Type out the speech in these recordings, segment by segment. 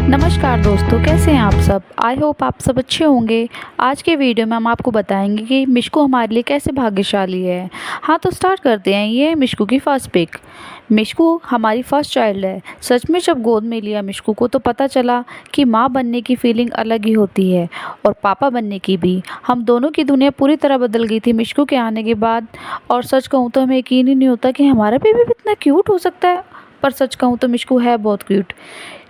नमस्कार दोस्तों, कैसे हैं आप सब। आई होप आप सब अच्छे होंगे। आज के वीडियो में हम आपको बताएंगे कि मिशकू हमारे लिए कैसे भाग्यशाली है। हाँ, तो स्टार्ट करते हैं। ये है मिशकू की फर्स्ट पिक। मिशकू हमारी फर्स्ट चाइल्ड है। सच में जब गोद में लिया मिशकू को तो पता चला कि माँ बनने की फीलिंग अलग ही होती है और पापा बनने की भी। हम दोनों की दुनिया पूरी तरह बदल गई थी मिशकू के आने के बाद। और सच कहूँ तो हमें यकीन ही नहीं होता कि हमारा बेबी भी इतना क्यूट हो सकता है। पर सच कहूँ तो मिशकू है बहुत क्यूट।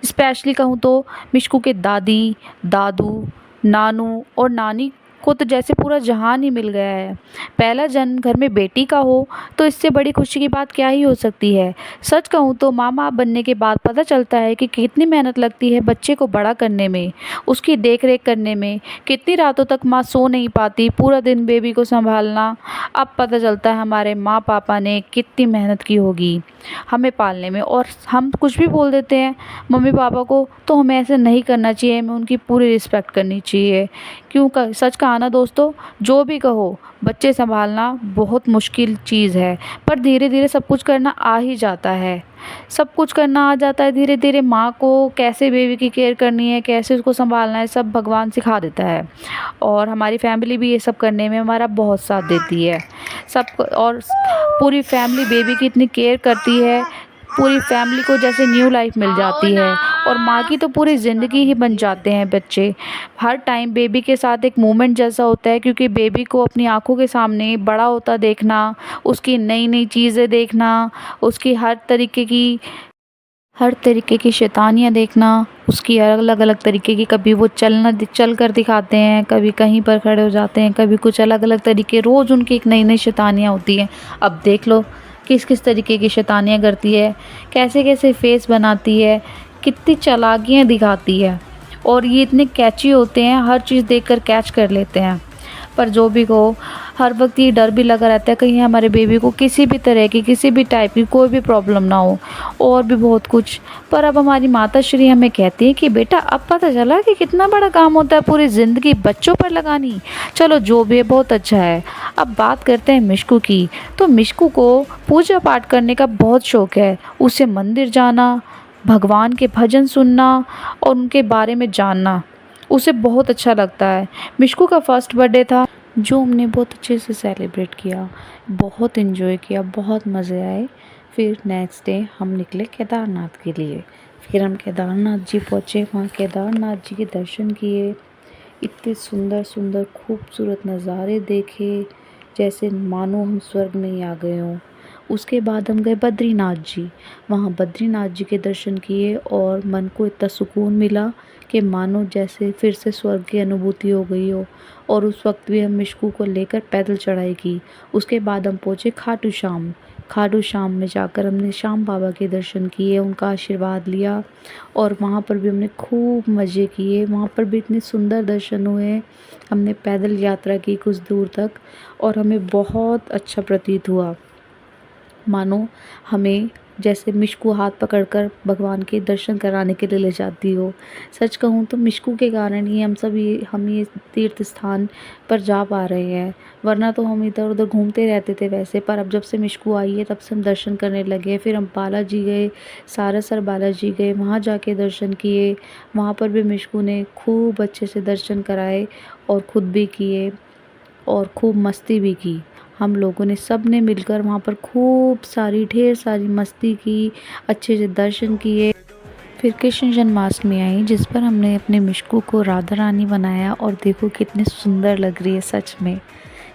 स्पेशली कहूँ तो मिशकू के दादी, दादू, नानू और नानी को तो जैसे पूरा जहान ही मिल गया है। पहला जन्म घर में बेटी का हो तो इससे बड़ी खुशी की बात क्या ही हो सकती है। सच कहूँ तो माँ बनने के बाद पता चलता है कि कितनी मेहनत लगती है बच्चे को बड़ा करने में, उसकी देख रेख करने में। कितनी रातों तक माँ सो नहीं पाती, पूरा दिन बेबी को संभालना। अब पता चलता है हमारे माँ पापा ने कितनी मेहनत की होगी हमें पालने में। और हम कुछ भी बोल देते हैं मम्मी पापा को, तो हमें ऐसे नहीं करना चाहिए, हमें उनकी पूरी रिस्पेक्ट करनी चाहिए। सच कहा ना दोस्तों, जो भी कहो, बच्चे संभालना बहुत मुश्किल चीज़ है, पर धीरे धीरे सब कुछ करना आ ही जाता है। सब कुछ करना आ जाता है धीरे धीरे। माँ को कैसे बेबी की केयर करनी है, कैसे उसको संभालना है, सब भगवान सिखा देता है। और हमारी फैमिली भी ये सब करने में हमारा बहुत साथ देती है। सब और पूरी फैमिली बेबी की इतनी केयर करती है, पूरी फैमिली को जैसे न्यू लाइफ मिल जाती है। और माँ की तो पूरी ज़िंदगी ही बन जाते हैं बच्चे। हर टाइम बेबी के साथ एक मोमेंट जैसा होता है, क्योंकि बेबी को अपनी आंखों के सामने बड़ा होता देखना, उसकी नई नई चीज़ें देखना, उसकी हर तरीके की शैतानियाँ देखना, उसकी अलग अलग तरीके की, कभी वो चल कर दिखाते हैं, कभी कहीं पर खड़े हो जाते हैं, कभी कुछ अलग अलग तरीके, रोज़ उनकी एक नई नई शैतानियाँ होती हैं। अब देख लो किस किस तरीके की शैतानियाँ करती है, कैसे कैसे फेस बनाती है, कितनी चालाकियाँ दिखाती है। और ये इतने कैची होते हैं, हर चीज़ देखकर कैच कर लेते हैं। पर जो भी हो, हर वक्त ये डर भी लगा रहता है कहीं हमारे बेबी को किसी भी तरह की, किसी भी टाइप की कोई भी प्रॉब्लम ना हो, और भी बहुत कुछ। पर अब हमारी माता श्री हमें कहती है कि बेटा अब पता चला कि कितना बड़ा काम होता है पूरी ज़िंदगी बच्चों पर लगानी। चलो जो भी है बहुत अच्छा है। अब बात करते हैं मिशकू की। तो मिशकू को पूजा पाठ करने का बहुत शौक़ है। उसे मंदिर जाना, भगवान के भजन सुनना और उनके बारे में जानना उसे बहुत अच्छा लगता है। मिशकू का फर्स्ट बर्थडे था जो हमने बहुत अच्छे से सेलिब्रेट किया, बहुत इन्जॉय किया, बहुत मज़े आए। फिर नेक्स्ट डे हम निकले केदारनाथ के लिए। फिर हम केदारनाथ जी पहुँचे, वहाँ केदारनाथ जी के दर्शन किए। इतने सुंदर सुंदर खूबसूरत नज़ारे देखे, जैसे मानो हम स्वर्ग में ही आ गए हों। उसके बाद हम गए बद्रीनाथ जी। वहाँ बद्रीनाथ जी के दर्शन किए और मन को इतना सुकून मिला कि मानो जैसे फिर से स्वर्ग की अनुभूति हो गई हो। और उस वक्त भी हम मिशकू को लेकर पैदल चढ़ाई की। उसके बाद हम पहुँचे खाटू श्याम। खाटू श्याम में जाकर हमने श्याम बाबा के दर्शन किए, उनका आशीर्वाद लिया। और वहाँ पर भी हमने खूब मज़े किए। वहाँ पर भी इतने सुंदर दर्शन हुए। हमने पैदल यात्रा की कुछ दूर तक और हमें बहुत अच्छा प्रतीत हुआ, मानो हमें जैसे मिशकू हाथ पकड़कर भगवान के दर्शन कराने के लिए ले जाती हो। सच कहूँ तो मिशकू के कारण ही हम ये तीर्थ स्थान पर जा पा रहे हैं, वरना तो हम इधर उधर घूमते रहते थे वैसे। पर अब जब से मिशकू आई है तब से हम दर्शन करने लगे। फिर हम बालाजी गए, सारासर बालाजी गए, वहाँ जाके दर्शन किए। वहाँ पर भी मिशकू ने खूब अच्छे से दर्शन कराए और ख़ुद भी किए और खूब मस्ती भी की। हम लोगों ने सब ने मिलकर वहाँ पर खूब सारी ढेर सारी मस्ती की, अच्छे से दर्शन किए। फिर कृष्ण जन्माष्टमी आई, जिस पर हमने अपने मिशकू को राधा रानी बनाया। और देखो कितनी सुंदर लग रही है सच में,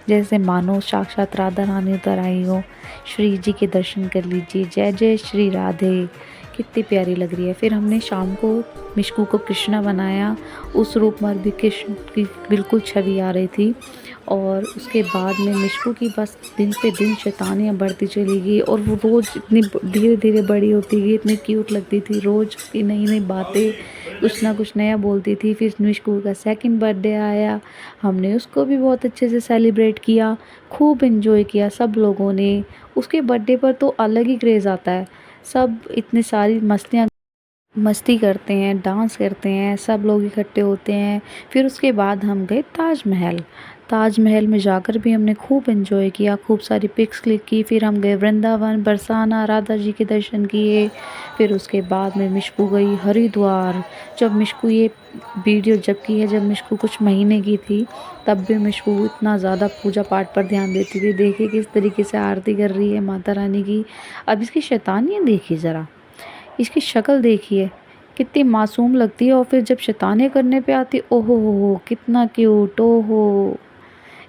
जैसे मानो साक्षात राधा रानी उतर आई हो। श्री जी के दर्शन कर लीजिए, जय जय श्री राधे, कितनी प्यारी लग रही है। फिर हमने शाम को मिशकू को कृष्णा बनाया। उस रूप में भी कृष्ण की बिल्कुल छवि आ रही थी। और उसके बाद में मिशकू की बस दिन पे दिन शैतानियाँ बढ़ती चली गई और वो रोज़ इतनी धीरे धीरे बड़ी होती गई, इतनी क्यूट लगती थी। रोज़ की नई नई बातें, कुछ ना कुछ नया बोलती थी। फिर मिशकू का सेकंड बर्थडे आया, हमने उसको भी बहुत अच्छे से सेलिब्रेट किया, खूब इन्जॉय किया सब लोगों ने। उसके बर्थडे पर तो अलग ही क्रेज़ आता है, सब इतनी सारी मस्तियाँ मस्ती करते हैं, डांस करते हैं, सब लोग इकट्ठे होते हैं। फिर उसके बाद हम गए ताजमहल। ताजमहल में जाकर भी हमने खूब एंजॉय किया, खूब सारी पिक्स क्लिक की। फिर हम गए वृंदावन, बरसाना, राधा जी के दर्शन किए। फिर उसके बाद में मिशकू गई हरिद्वार। जब मिशकू ये वीडियो जब की है, जब मिशकू कुछ महीने की थी, तब भी मिशकू इतना ज़्यादा पूजा पाठ पर ध्यान देती थी। देखिए किस तरीके से आरती कर रही है माता रानी की। अब इसकी शैतानियाँ देखिए ज़रा, इसकी शक्ल देखिए कितनी मासूम लगती है, और फिर जब शैतानी करने पे आती, ओहो हो कितना क्यूट, ओहो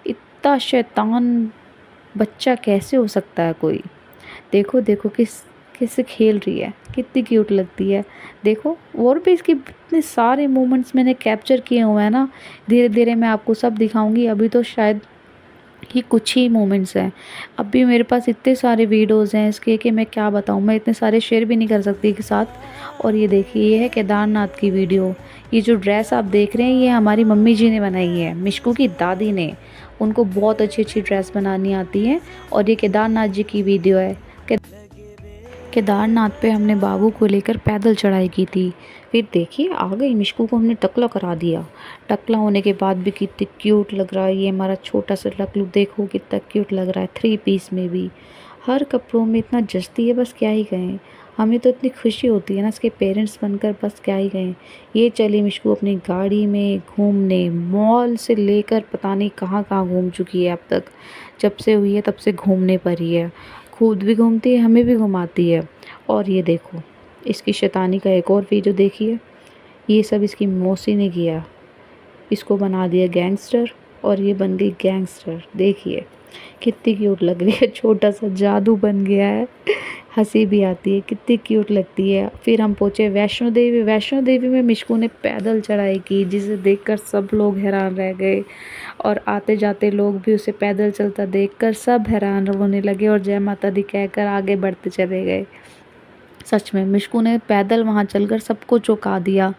इतना शैतान बच्चा कैसे हो सकता है कोई। देखो देखो किससे खेल रही है, कितनी क्यूट लगती है। देखो और भी इसके इतने सारे मोमेंट्स मैंने कैप्चर किए हुए हैं ना, धीरे धीरे मैं आपको सब दिखाऊंगी। अभी तो शायद ये कुछ ही मोमेंट्स हैं, अब भी मेरे पास इतने सारे वीडियोज़ हैं इसके कि मैं क्या बताऊँ, मैं इतने सारे शेयर भी नहीं कर सकती के साथ। और ये देखिए, ये है केदारनाथ की वीडियो। ये जो ड्रेस आप देख रहे हैं, ये हमारी मम्मी जी ने बनाई है, मिशकू की दादी ने। उनको बहुत अच्छी अच्छी ड्रेस बनानी आती है। और ये केदारनाथ जी की वीडियो है। केदारनाथ पे हमने बाबू को लेकर पैदल चढ़ाई की थी। फिर देखिए आ गई, मिशकू को हमने टकला करा दिया। टकला होने के बाद भी कितनी क्यूट लग रहा है ये हमारा छोटा सा टकलू। देखो कितना क्यूट लग रहा है, 3 पीस में भी। हर कपड़ों में इतना जचती है, बस क्या ही कहें। हमें तो इतनी खुशी होती है ना इसके पेरेंट्स बनकर, बस क्या ही कहें। ये चली मिशकू अपनी गाड़ी में घूमने, मॉल से लेकर पता नहीं कहाँ कहाँ घूम चुकी है अब तक। जब से हुई है तब से घूमने पर ही है, खुद भी घूमती है, हमें भी घुमाती है। और ये देखो इसकी शैतानी का एक और वीडियो देखिए। ये सब इसकी मौसी ने किया, इसको बना दिया गैंगस्टर, और ये बन गई गैंगस्टर। देखिए कितनी क्यूट लग रही है, छोटा सा जादू बन गया है। हंसी भी आती है, कितनी क्यूट लगती है। फिर हम पहुँचे वैष्णो देवी। वैष्णो देवी में मिशकू ने पैदल चढ़ाई की, जिसे देखकर सब लोग हैरान रह गए। और आते जाते लोग भी उसे पैदल चलता देखकर सब हैरान होने लगे और जय माता दी कहकर आगे बढ़ते चले गए। सच में मिशकू ने पैदल वहाँ चलकर सबको चौंका दिया,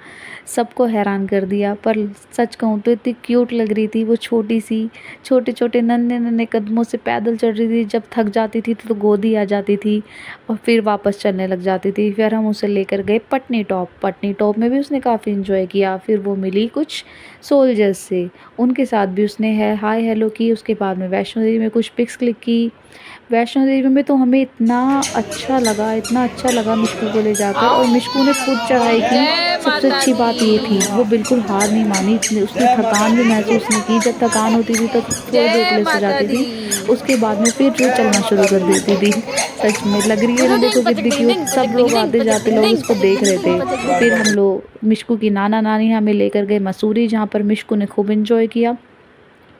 सबको हैरान कर दिया। पर सच कहूँ तो इतनी क्यूट लग रही थी वो, छोटी सी, छोटे छोटे नन्हे नन्हे कदमों से पैदल चल रही थी। जब थक जाती थी तो गोदी आ जाती थी और फिर वापस चलने लग जाती थी। फिर हम उसे लेकर गए पटनी टॉप। पटनी टॉप में भी उसने काफ़ी इन्जॉय किया। फिर वो मिली कुछ सोल्जर्स से, उनके साथ भी उसने हाय हेलो की। उसके बाद में वैष्णो देवी में कुछ पिक्स क्लिक की। वैष्णो देवी में तो हमें इतना अच्छा लगा, इतना अच्छा लगा मिशकू को ले जाकर। और मिशकू ने खुद चढ़ाई की। सबसे अच्छी बात ये थी, वो बिल्कुल हार नहीं मानी। उसने थकान भी महसूस नहीं की। जब थकान होती थी तो थोड़ी देर के लिए सो जाती थी, उसके बाद में फिर वो चलना शुरू कर देती थी। सच में लग रही है ना, देखो कितनी क्यूट। सब लोग आते जाते लोग उसको देख रहे थे। फिर हम लोग मिशकू की नाना नानी हमें लेकर गए मसूरी, जहाँ पर मिशकू ने खूब इंजॉय किया।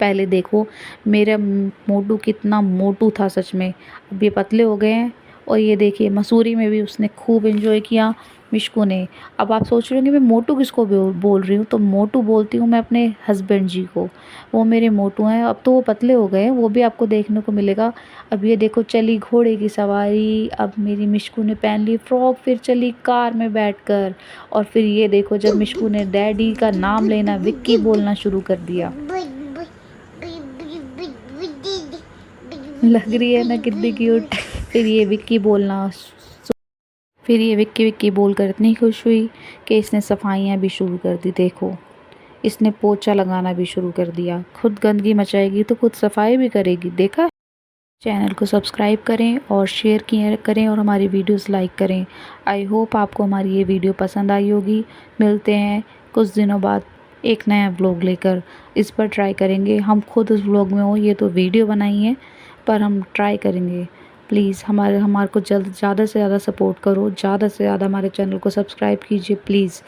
पहले देखो मेरा मोटू कितना मोटू था सच में, अब ये पतले हो गए हैं। और ये देखिए मसूरी में भी उसने खूब एंजॉय किया मिशकू ने। अब आप सोच रहे होंगे मैं मोटू किसको बोल रही हूँ, तो मोटू बोलती हूँ मैं अपने हस्बैंड जी को। वो मेरे मोटू हैं, अब तो वो पतले हो गए हैं, वो भी आपको देखने को मिलेगा। अब ये देखो चली घोड़े की सवारी, अब मेरी मिशकू ने पहन ली फ्रॉक, फिर चली कार में बैठकर। और फिर ये देखो जब मिशकू ने डैडी का नाम लेना, विक्की बोलना शुरू कर दिया। लग रही है ना कितनी क्यूट। फिर ये विक्की बोलना, फिर ये विक्की विक्की बोलकर इतनी खुश हुई कि इसने सफाइयाँ भी शुरू कर दी। देखो इसने पोछा लगाना भी शुरू कर दिया। खुद गंदगी मचाएगी तो खुद सफाई भी करेगी, देखा। चैनल को सब्सक्राइब करें और शेयर किए करें और हमारी वीडियोस लाइक करें। आई होप आपको हमारी ये वीडियो पसंद आई होगी। मिलते हैं कुछ दिनों बाद एक नया व्लॉग लेकर। इस पर ट्राई करेंगे, हम खुद उस व्लॉग में हो, ये तो वीडियो बनाई है, पर हम ट्राई करेंगे। प्लीज़ हमारे को जल्द ज़्यादा से ज़्यादा सपोर्ट करो, ज़्यादा से ज़्यादा हमारे चैनल को सब्सक्राइब कीजिए प्लीज़।